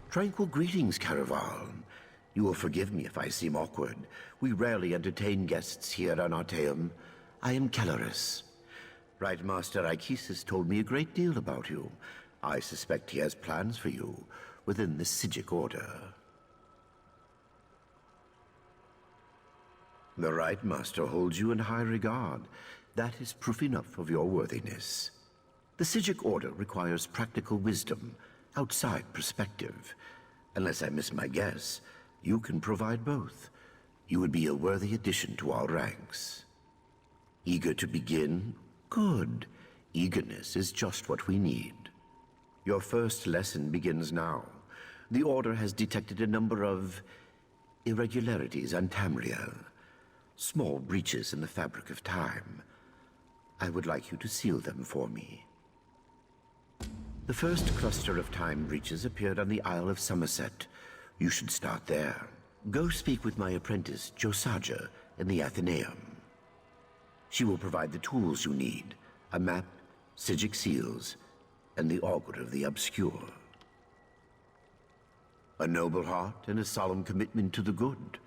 Tranquil greetings, Caraval. You will forgive me if I seem awkward. We rarely entertain guests here on Artaeum. I am Kelleris. Right Master Ichesis told me a great deal about you. I suspect he has plans for you within the psijic order. The Right Master holds you in high regard. That is proof enough of your worthiness. The psijic order requires practical wisdom, outside perspective. Unless I miss my guess, you can provide both. You would be a worthy addition to our ranks. Eager to begin? Good. Eagerness is just what we need. Your first lesson begins now. The Order has detected a number of irregularities on Tamriel. Small breaches in the fabric of time. I would like you to seal them for me. The first cluster of time breaches appeared on the Isle of Somerset. You should start there. Go speak with my apprentice, Josaja, in the Athenaeum. She will provide the tools you need, a map, psijic seals, and the Augur of the Obscure. A noble heart and a solemn commitment to the good.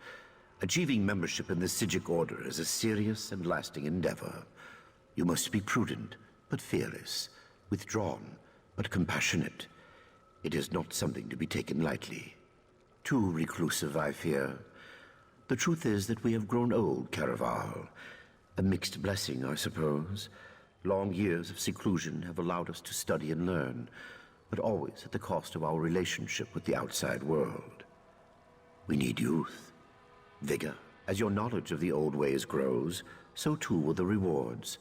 Achieving membership in the psijic order is a serious and lasting endeavor. You must be prudent, but fearless, withdrawn, but compassionate. It is not something to be taken lightly. Too reclusive, I fear. The truth is that we have grown old, Caraval. A mixed blessing, I suppose. Long years of seclusion have allowed us to study and learn, but always at the cost of our relationship with the outside world. We need youth, vigor. As your knowledge of the old ways grows, so too will the rewards.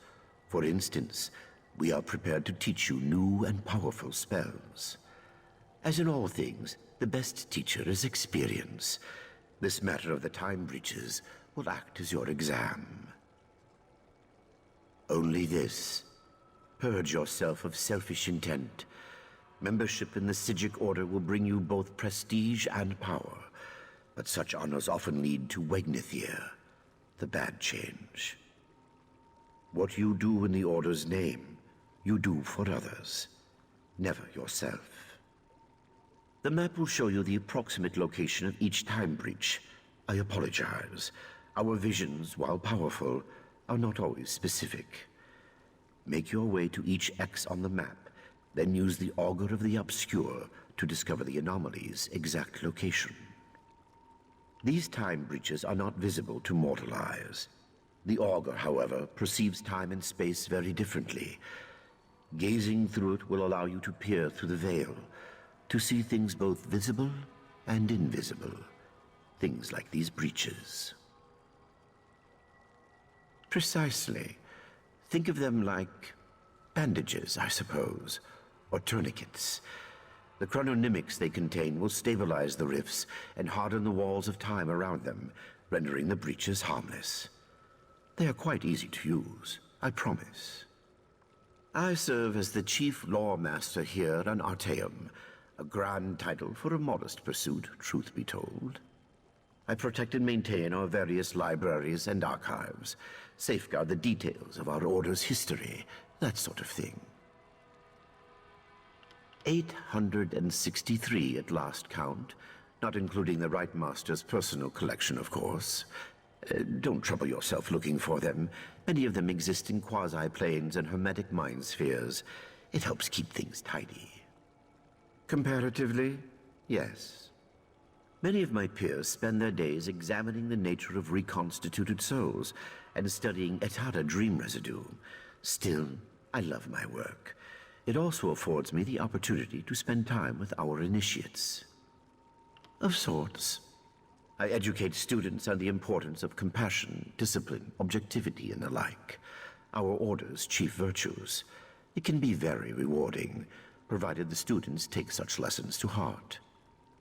For instance, we are prepared to teach you new and powerful spells. As in all things, the best teacher is experience. This matter of the time breaches will act as your exam. Only this. Purge yourself of selfish intent. Membership in the psijic order will bring you both prestige and power, but such honors often lead to Wegnithir, the bad change. What you do in the order's name, you do for others, never yourself. The map will show you the approximate location of each time breach. I apologize. Our visions, while powerful, are not always specific. Make your way to each X on the map, then use the Augur of the Obscure to discover the anomaly's exact location. These time breaches are not visible to mortal eyes. The Augur, however, perceives time and space very differently. Gazing through it will allow you to peer through the veil, to see things both visible and invisible. Things like these breaches. Precisely. Think of them like bandages, I suppose, or tourniquets. The chrononymics they contain will stabilize the rifts and harden the walls of time around them, rendering the breaches harmless. They are quite easy to use, I promise. I serve as the Chief Law Master here on Artaeum, a grand title for a modest pursuit, truth be told. I protect and maintain our various libraries and archives, safeguard the details of our order's history, that sort of thing. 863 at last count, not including the Right Master's personal collection, of course. Don't trouble yourself looking for them. Many of them exist in quasi-planes and hermetic mind spheres. It helps keep things tidy. Comparatively, yes. Many of my peers spend their days examining the nature of reconstituted souls and studying Etata dream residue. Still, I love my work. It also affords me the opportunity to spend time with our initiates. Of sorts. I educate students on the importance of compassion, discipline, objectivity, and the like. Our order's chief virtues. It can be very rewarding, provided the students take such lessons to heart.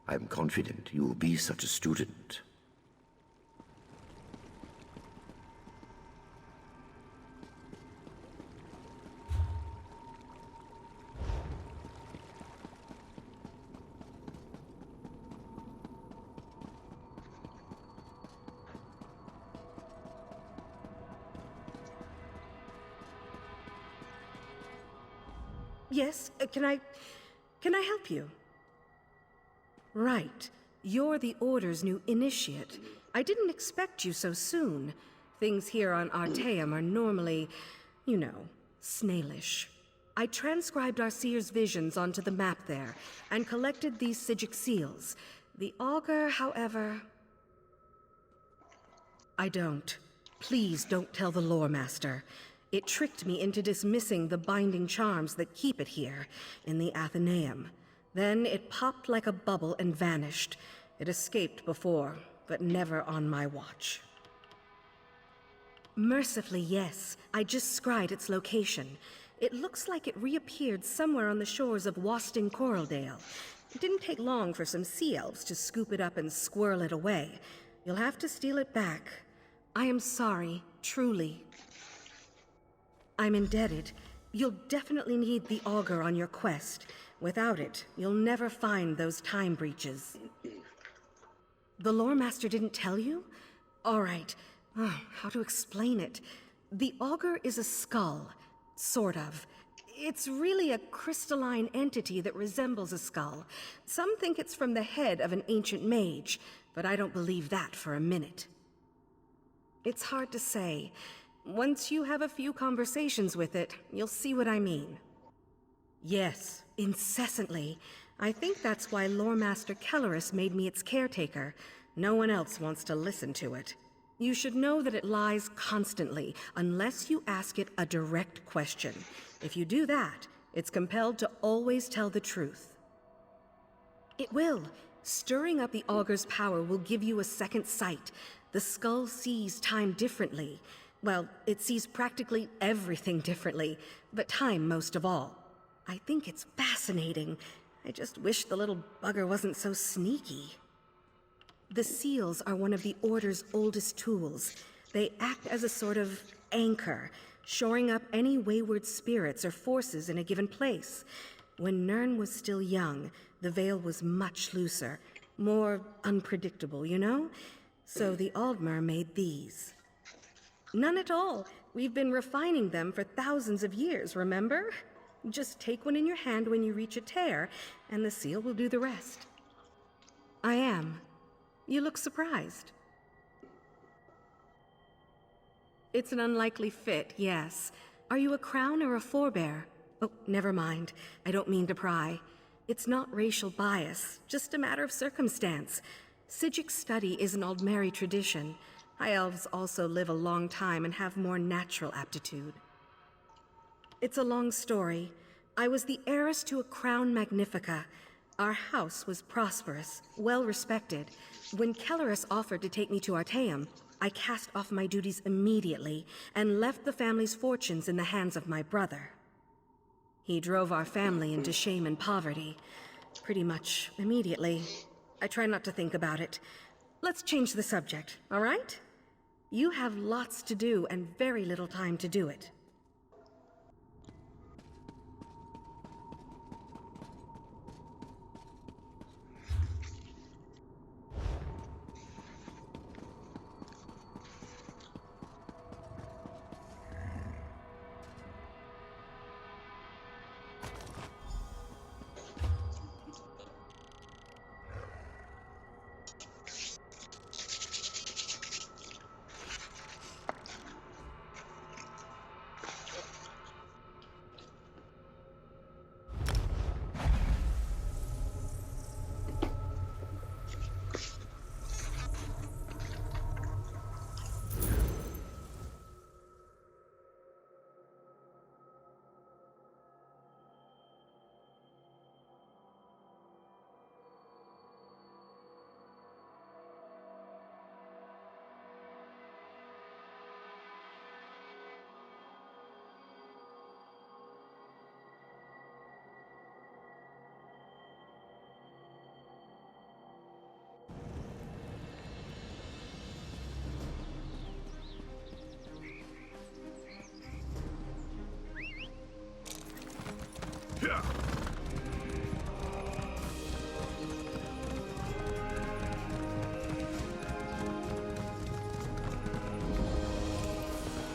I am confident you will be such a student. Yes, can I help you? Right. You're the Order's new initiate. I didn't expect you so soon. Things here on Artaeum are normally, you know, snailish. I transcribed our seer's visions onto the map there, and collected these psijic seals. The augur, however... I don't. Please don't tell the lore master. It tricked me into dismissing the binding charms that keep it here, in the Athenaeum. Then it popped like a bubble and vanished. It escaped before, but never on my watch. Mercifully, yes. I just scried its location. It looks like it reappeared somewhere on the shores of Wasting Coraldale. It didn't take long for some sea elves to scoop it up and squirrel it away. You'll have to steal it back. I am sorry, truly. I'm indebted. You'll definitely need the augur on your quest. Without it, you'll never find those time breaches. The lore master didn't tell you? All right. How to explain it? The augur is a skull. Sort of. It's really a crystalline entity that resembles a skull. Some think it's from the head of an ancient mage, but I don't believe that for a minute. It's hard to say. Once you have a few conversations with it, you'll see what I mean. Yes, incessantly. I think that's why Lore Master Kelleris made me its caretaker. No one else wants to listen to it. You should know that it lies constantly, unless you ask it a direct question. If you do that, it's compelled to always tell the truth. It will. Stirring up the augur's power will give you a second sight. The skull sees time differently. Well, it sees practically everything differently, but time most of all. I think it's fascinating. I just wish the little bugger wasn't so sneaky. The seals are one of the Order's oldest tools. They act as a sort of anchor, shoring up any wayward spirits or forces in a given place. When Nirn was still young, the veil was much looser, more unpredictable, you know? So the Aldmer made these. None at all. We've been refining them for thousands of years, remember? Just take one in your hand when you reach a tear, and the seal will do the rest. I am. You look surprised. It's an unlikely fit, yes. Are you a crown or a forebear? Oh, never mind. I don't mean to pry. It's not racial bias, just a matter of circumstance. Psijic study is an Aldmeri tradition. High elves also live a long time and have more natural aptitude. It's a long story. I was the heiress to a crown magnifica. Our house was prosperous, well respected. When Kelleris offered to take me to Artaeum, I cast off my duties immediately and left the family's fortunes in the hands of my brother. He drove our family into shame and poverty, pretty much immediately. I try not to think about it. Let's change the subject, all right? You have lots to do and very little time to do it.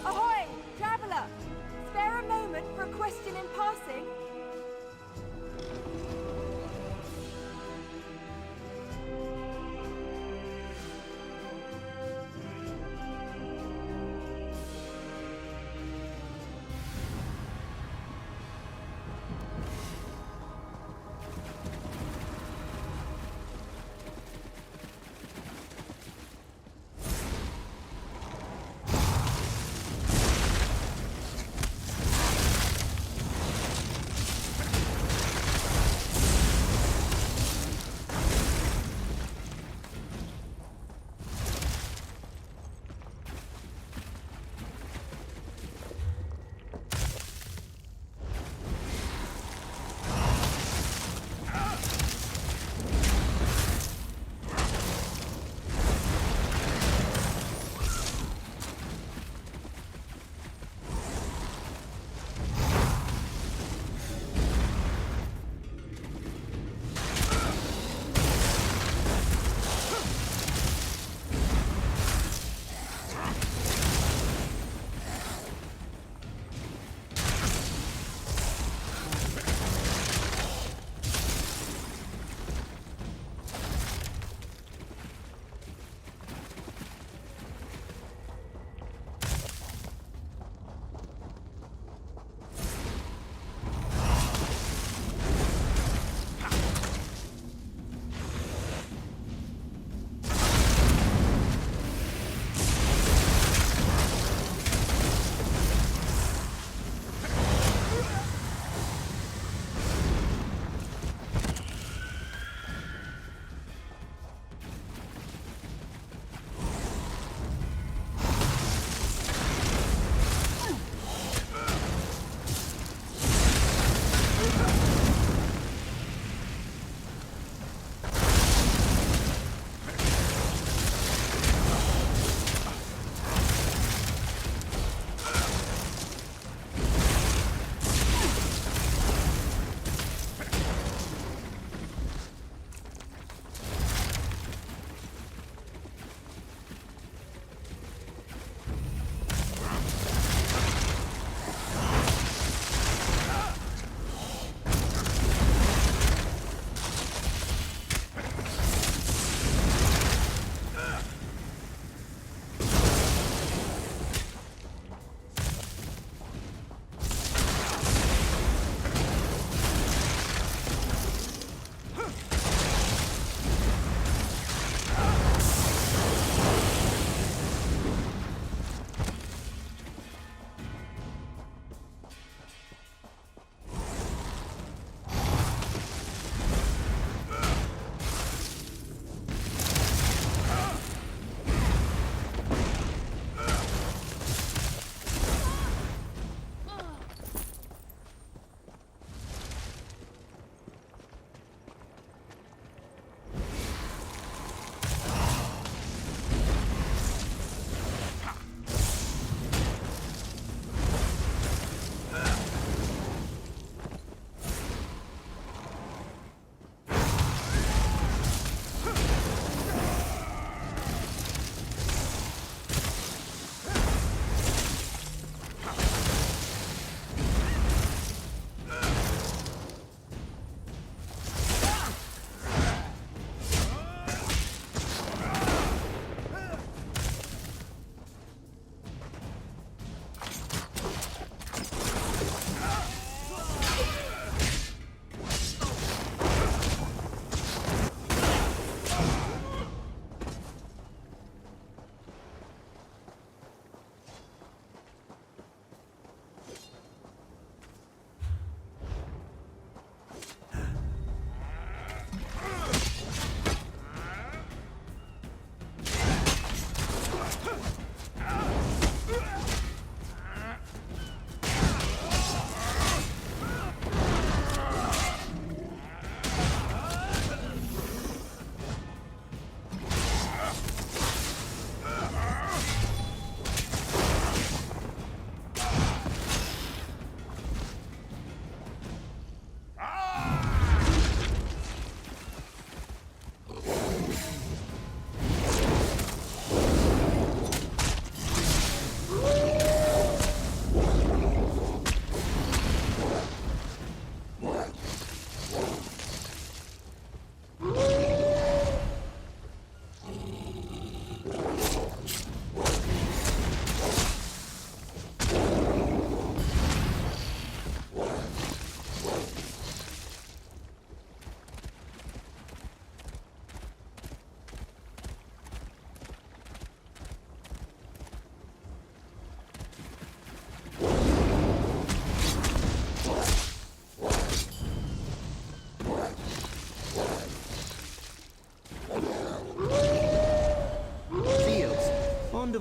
Ahoy, traveler! Spare a moment for a question in passing?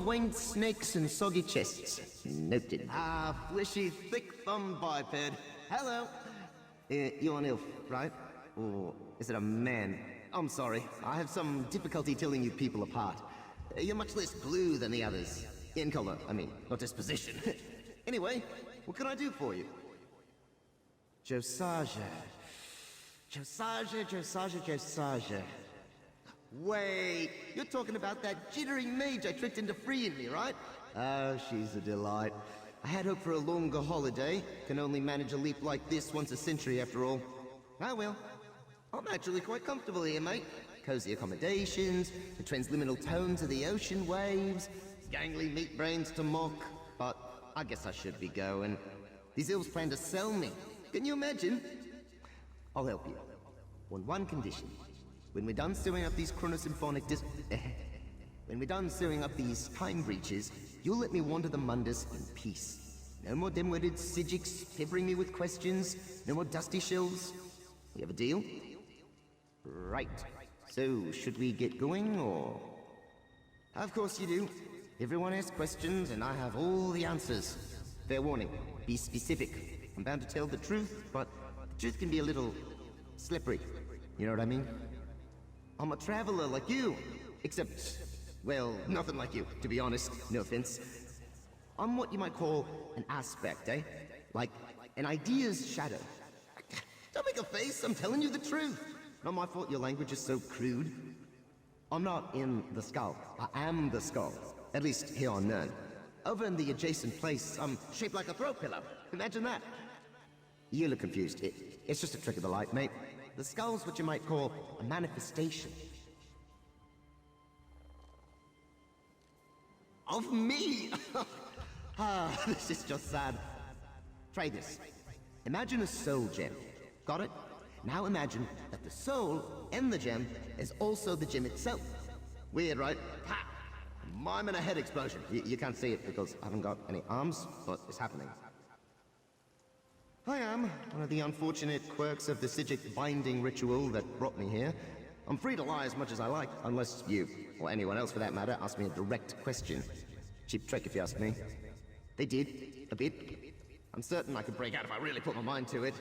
of winged snakes and soggy chests. Noted. Ah, fleshy, thick-thumbed biped. Hello. You're an elf, right? Or is it a man? I'm sorry. I have some difficulty telling you people apart. You're much less blue than the others. In color, I mean, not disposition. Anyway, what can I do for you? Josiah. Josiah. Wait, you're talking about that jittery mage I tricked into freeing me, right? Oh, she's a delight. I had hoped for a longer holiday. Can only manage a leap like this once a century, after all. Ah, well. I'm actually quite comfortable here, mate. Cozy accommodations, the transliminal tones of the ocean waves, gangly meat brains to mock. But I guess I should be going. These elves plan to sell me. Can you imagine? I'll help you. On one condition. When we're done sewing up these chronosymphonic when we're done sewing up these time breaches, you'll let me wander the Mundus in peace. No more dim-witted psijics peppering me with questions, no more dusty shells. We have a deal? Right. So, should we get going, or...? Of course you do. Everyone asks questions, and I have all the answers. Fair warning, be specific. I'm bound to tell the truth, but the truth can be a little... slippery. You know what I mean? I'm a traveler like you, except, well, nothing like you, to be honest, no offense. I'm what you might call an aspect, eh? Like, an idea's shadow. Don't make a face, I'm telling you the truth. Not my fault your language is so crude. I'm not in the skull, I am the skull. At least here on Nern. Over in the adjacent place, I'm shaped like a throat pillow. Imagine that. You look confused. It's just a trick of the light, mate. The skull's what you might call a manifestation. Of me? This is just sad. Try this. Imagine a soul gem. Got it? Now imagine that the soul in the gem is also the gem itself. Weird, right? Ha! Mime and a head explosion. You can't see it because I haven't got any arms, but it's happening. I am one of the unfortunate quirks of the psijic binding ritual that brought me here. I'm free to lie as much as I like, unless you, or anyone else for that matter, ask me a direct question. Cheap trick if you ask me. They did, a bit. I'm certain I could break out if I really put my mind to it.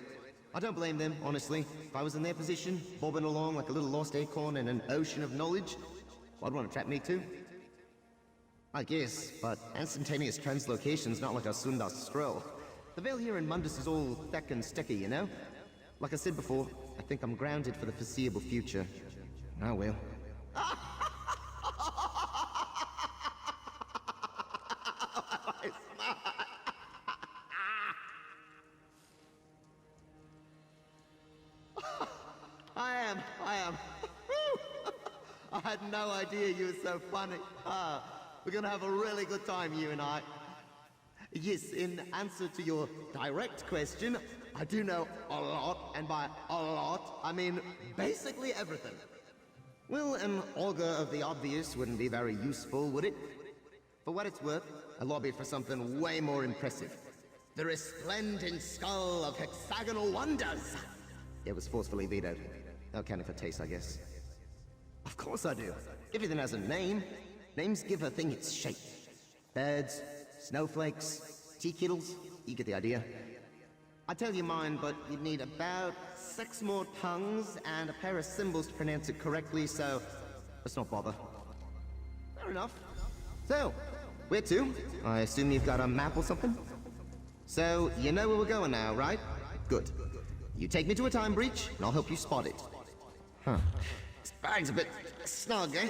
I don't blame them, honestly. If I was in their position, bobbing along like a little lost acorn in an ocean of knowledge, I'd want to trap me too. I guess, but instantaneous translocation's not like a Sundar scroll. The veil here in Mundus is all thick and sticky, you know? Like I said before, I think I'm grounded for the foreseeable future. I will. I am. I had no idea you were so funny. We're gonna have a really good time, you and I. Yes, in answer to your direct question, I do know a lot, and by a lot, I mean basically everything. Well, an augur of the obvious wouldn't be very useful, would it? For what it's worth, I lobbied for something way more impressive. The resplendent skull of hexagonal wonders! It was forcefully vetoed. No counting for taste, I guess. Of course I do. Everything has a name. Names give a thing its shape. Birds, snowflakes, tea kettles, you get the idea. I'd tell you mine, but you'd need about 6 more tongues and a pair of symbols to pronounce it correctly, so let's not bother. Fair enough. So, where to? I assume you've got a map or something? So, you know where we're going now, right? Good. You take me to a time breach, and I'll help you spot it. Huh. This bag's a bit snug, eh?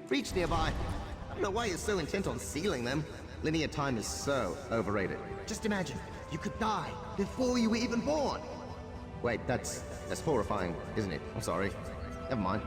Breach nearby. I don't know why you're so intent on sealing them. Linear time is so overrated. Just imagine, you could die before you were even born. Wait, that's horrifying, isn't it? I'm sorry. Never mind.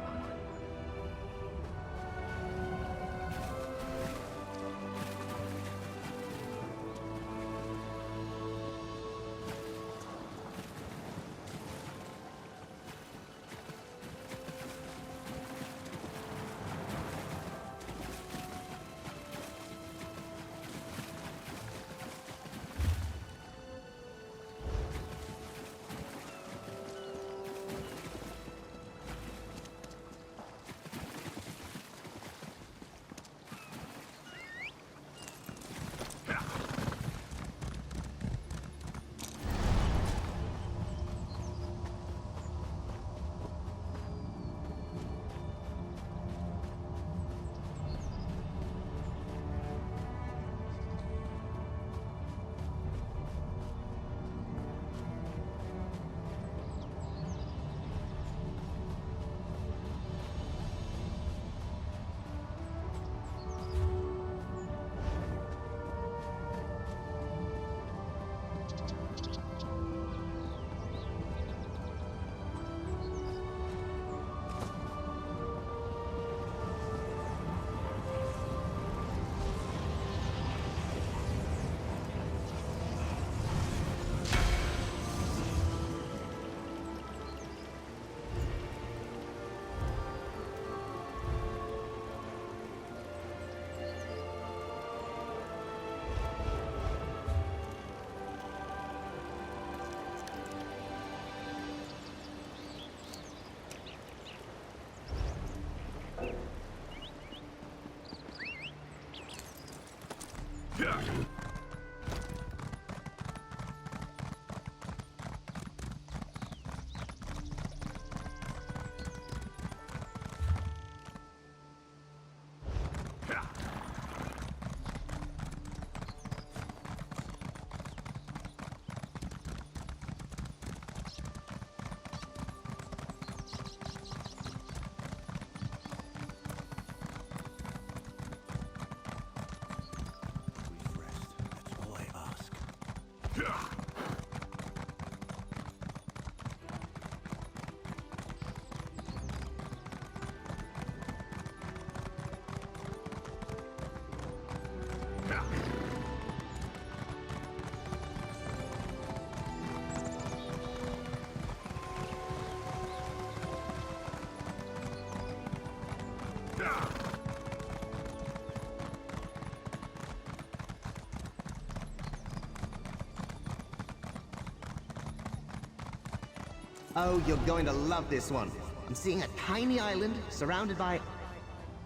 Oh, you're going to love this one. I'm seeing a tiny island surrounded by...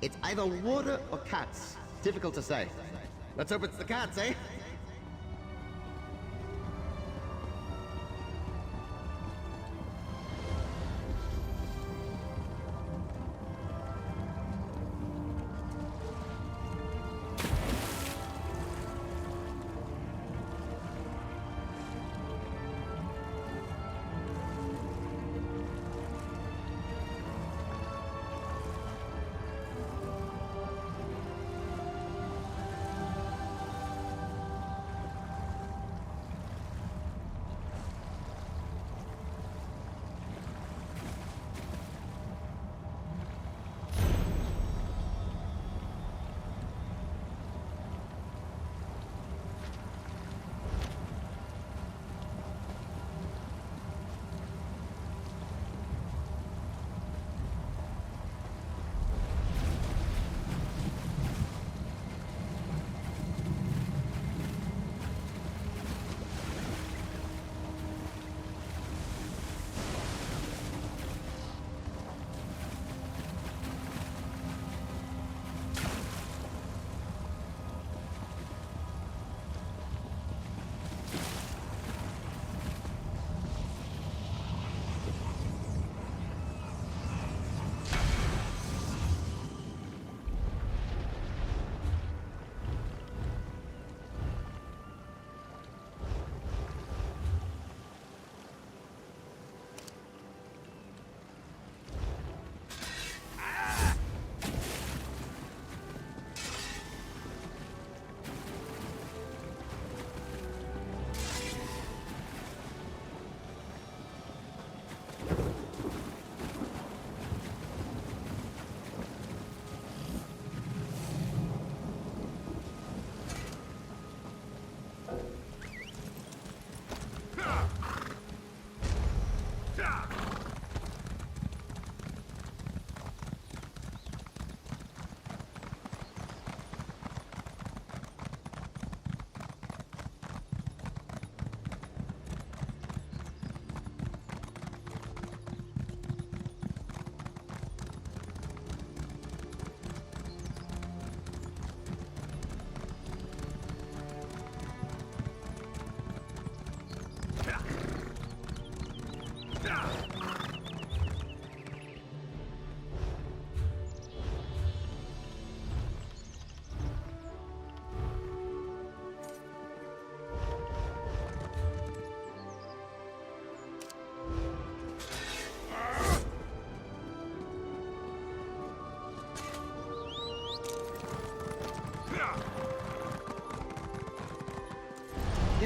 It's either water or cats. Difficult to say. Let's hope it's the cats, eh?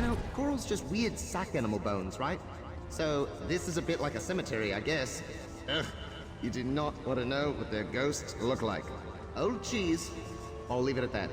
You know, coral's just weird sack animal bones, right? So, this is a bit like a cemetery, I guess. Ugh, you do not want to know what their ghosts look like. Old cheese. I'll leave it at that.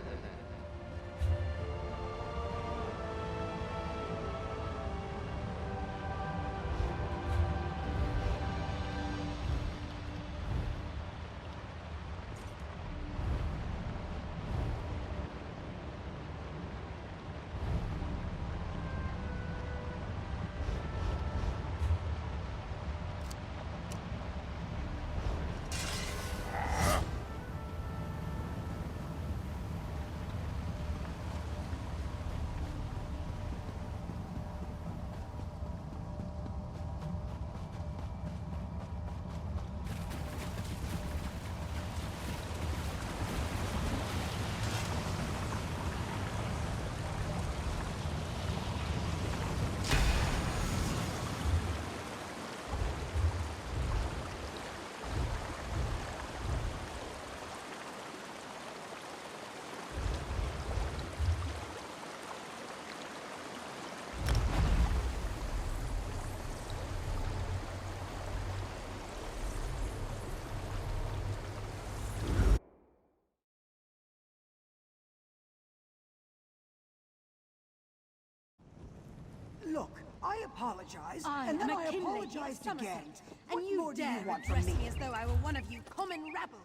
Look, I apologize, I and then am I a kin lady of apologized Somerset, again. and What you more do dare you want from address me? me as though I were one of you common rabble.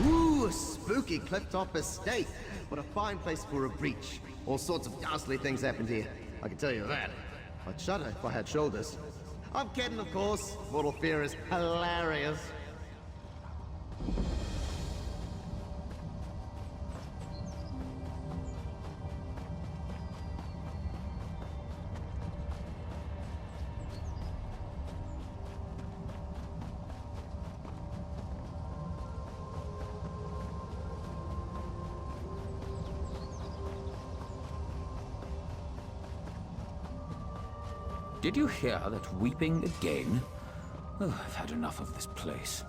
Ooh, a spooky cliff-top estate. What a fine place for a breach. All sorts of ghastly things happened here. I can tell you that. I'd shudder if I had shoulders. I'm kidding, of course. Mortal fear is hilarious. Did you hear that weeping again? Oh, I've had enough of this place.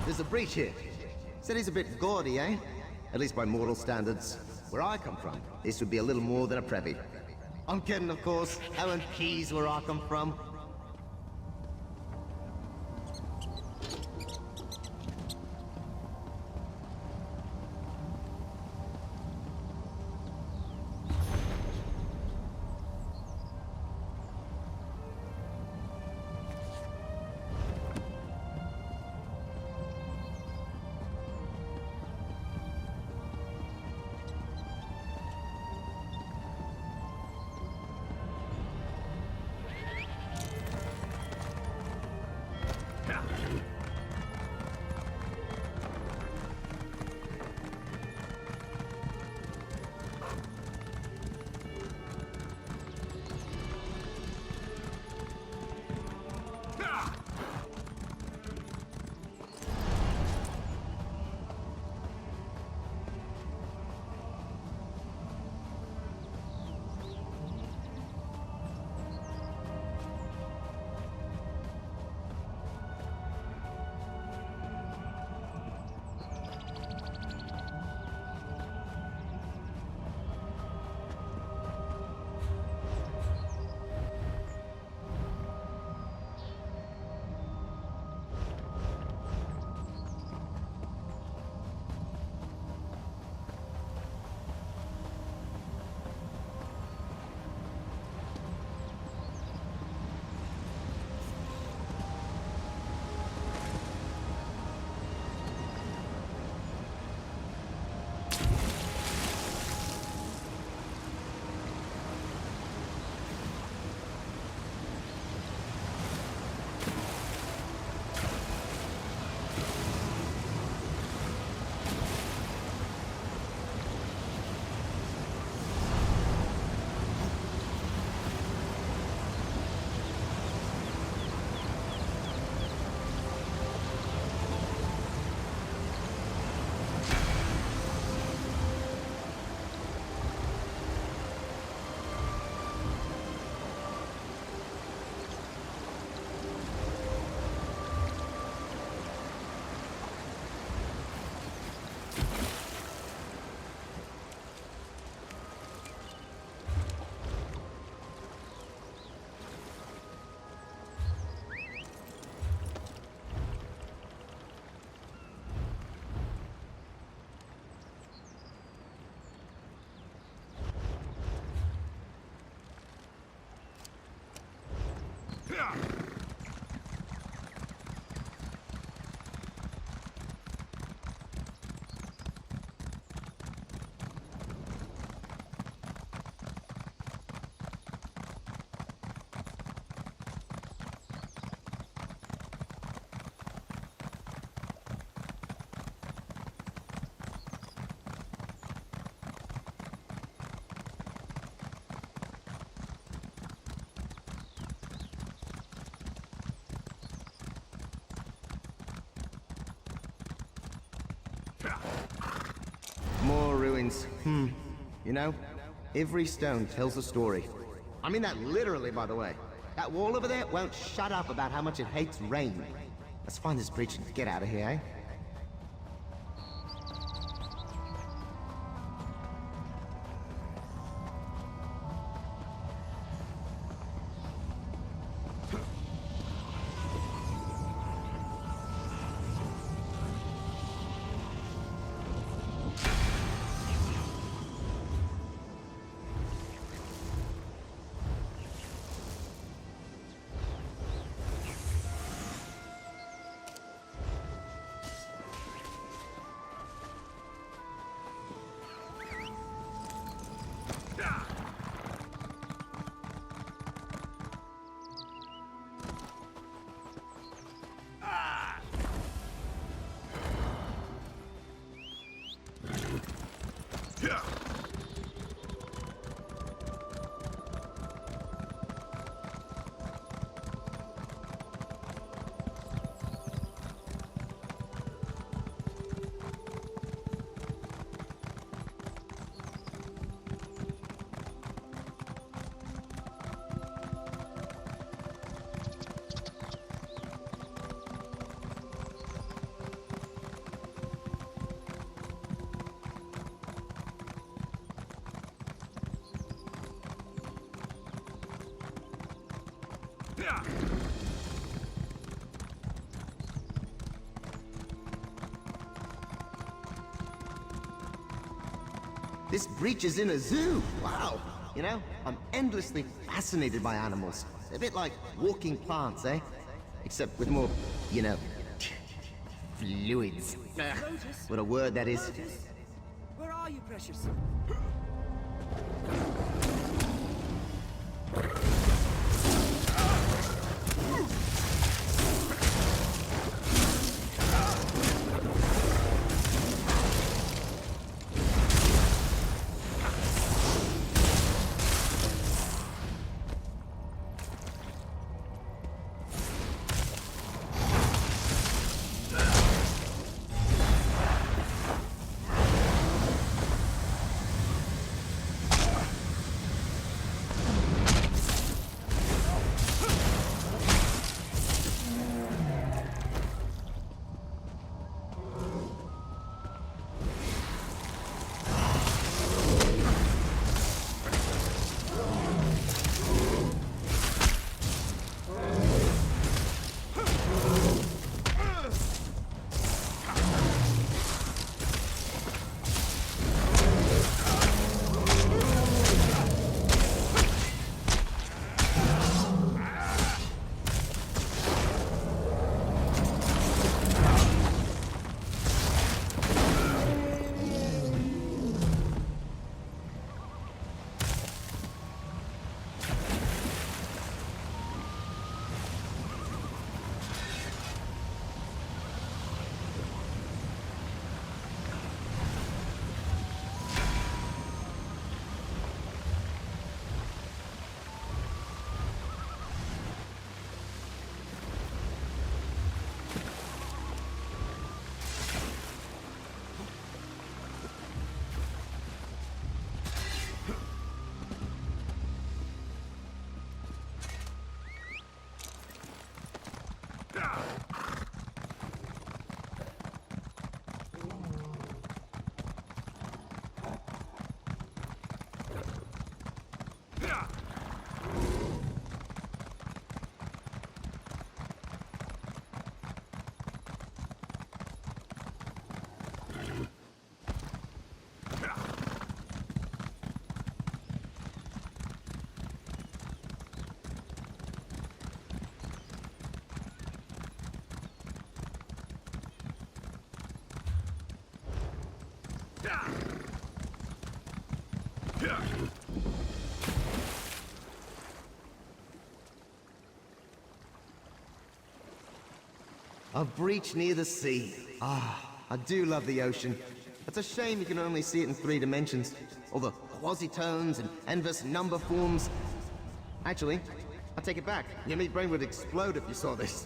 there's a breach here. City's a bit gaudy, eh? At least by mortal standards. Where I come from, this would be a little more than a preppy. I'm kidding, of course. Hell and peas where I come from. More ruins. You know, every stone tells a story. I mean that literally, by the way. That wall over there won't shut up about how much it hates rain. Let's find this bridge and get out of here, eh? This breach is in a zoo. Wow. You know, I'm endlessly fascinated by animals. A bit like walking plants, eh? Except with more, you know, fluids. What a word that is. Where are you, precious? A breach near the sea. Ah, I do love the ocean. It's a shame you can only see it in 3 dimensions. All the quasitones and endless number forms. Actually, I take it back. Your meat brain would explode if you saw this.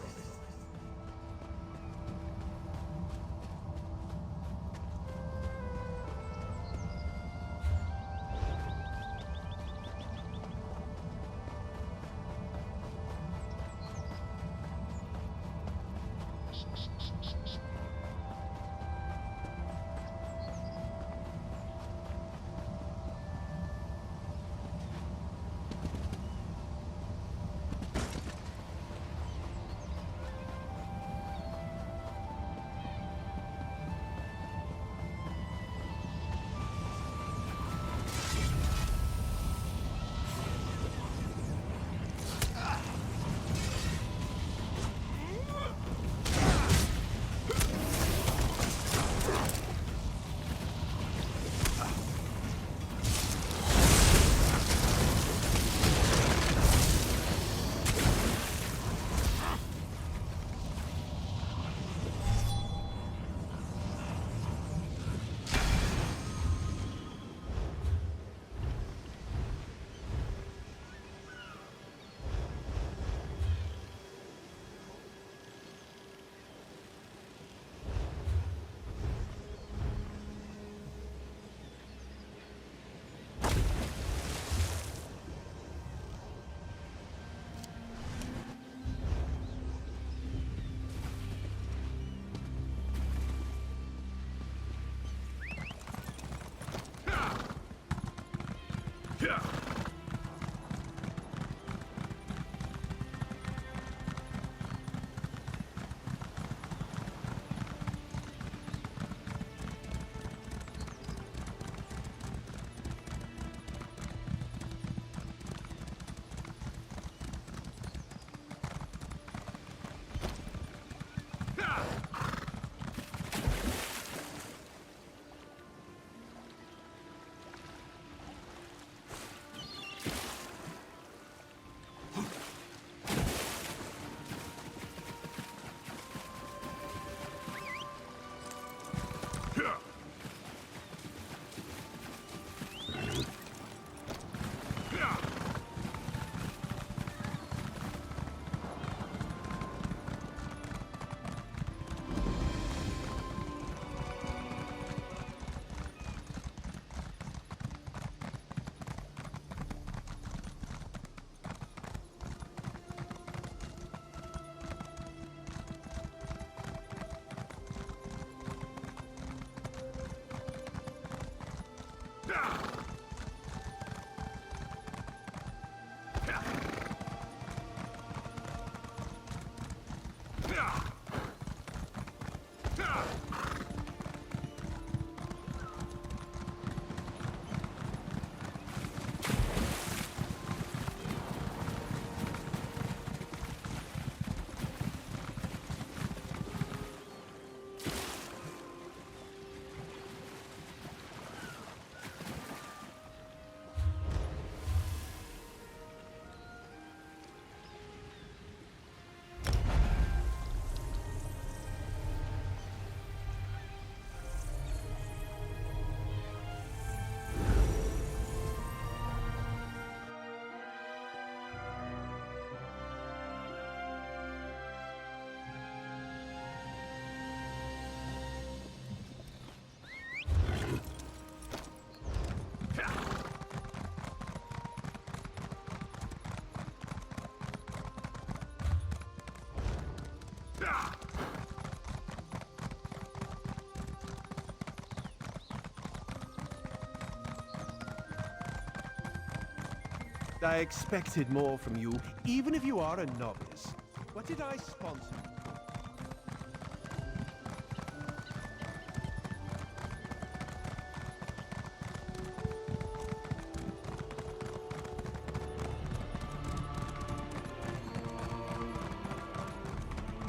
I expected more from you, even if you are a novice. What did I sponsor?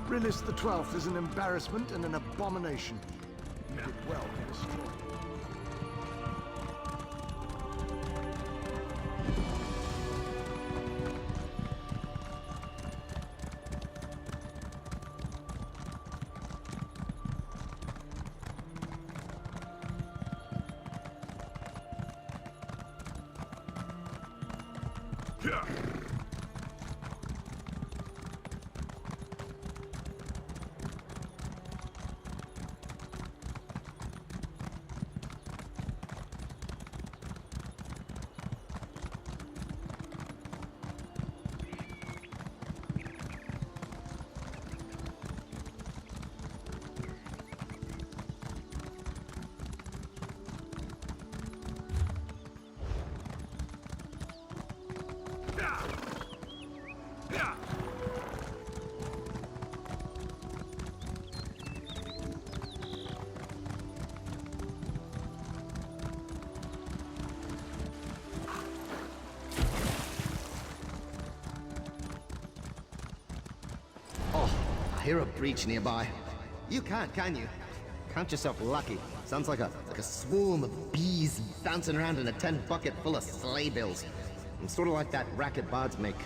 Rilis the 12th is an embarrassment and an abomination. You did well to destroy it. I hear a breach nearby. You can't, can you? Count yourself lucky. Sounds like a swarm of bees bouncing around in a tin bucket full of sleigh bills. It's sort of like that racket bards make.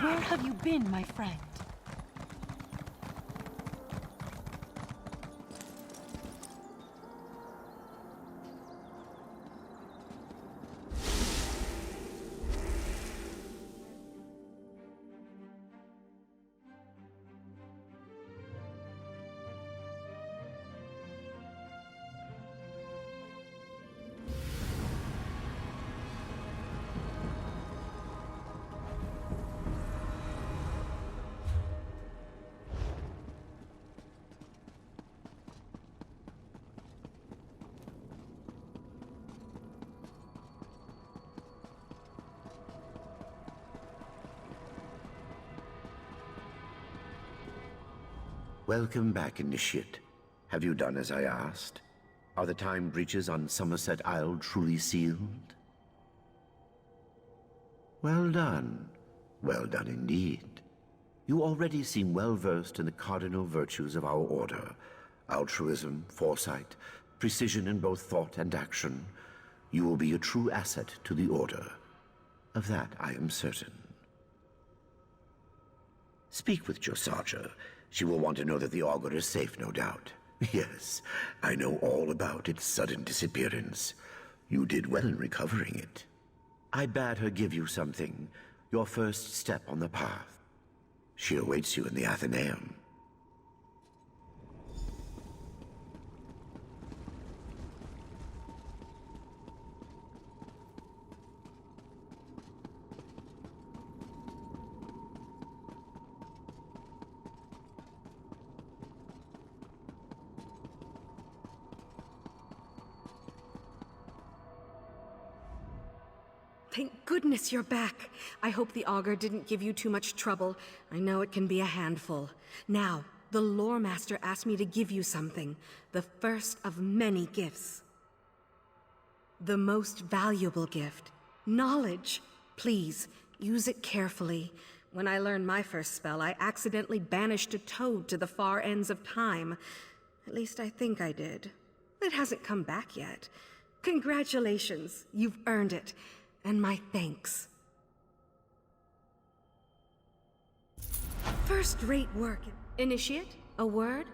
Where have you been, my friend? Welcome back, Initiate. Have you done as I asked? Are the time breaches on Somerset Isle truly sealed? Well done. Well done indeed. You already seem well versed in the cardinal virtues of our order: altruism, foresight, precision in both thought and action. You will be a true asset to the Order. Of that I am certain. Speak with Josarja. She will want to know that the auger is safe, no doubt. Yes, I know all about its sudden disappearance. You did well in recovering it. I bade her give you something, your first step on the path. She awaits you in the Athenaeum. Thank goodness you're back. I hope the auger didn't give you too much trouble. I know it can be a handful. Now, the Lore Master asked me to give you something. The first of many gifts. The most valuable gift. Knowledge. Please, use it carefully. When I learned my first spell, I accidentally banished a toad to the far ends of time. At least I think I did. It hasn't come back yet. Congratulations. You've earned it. And my thanks. First-rate work. Initiate, a word?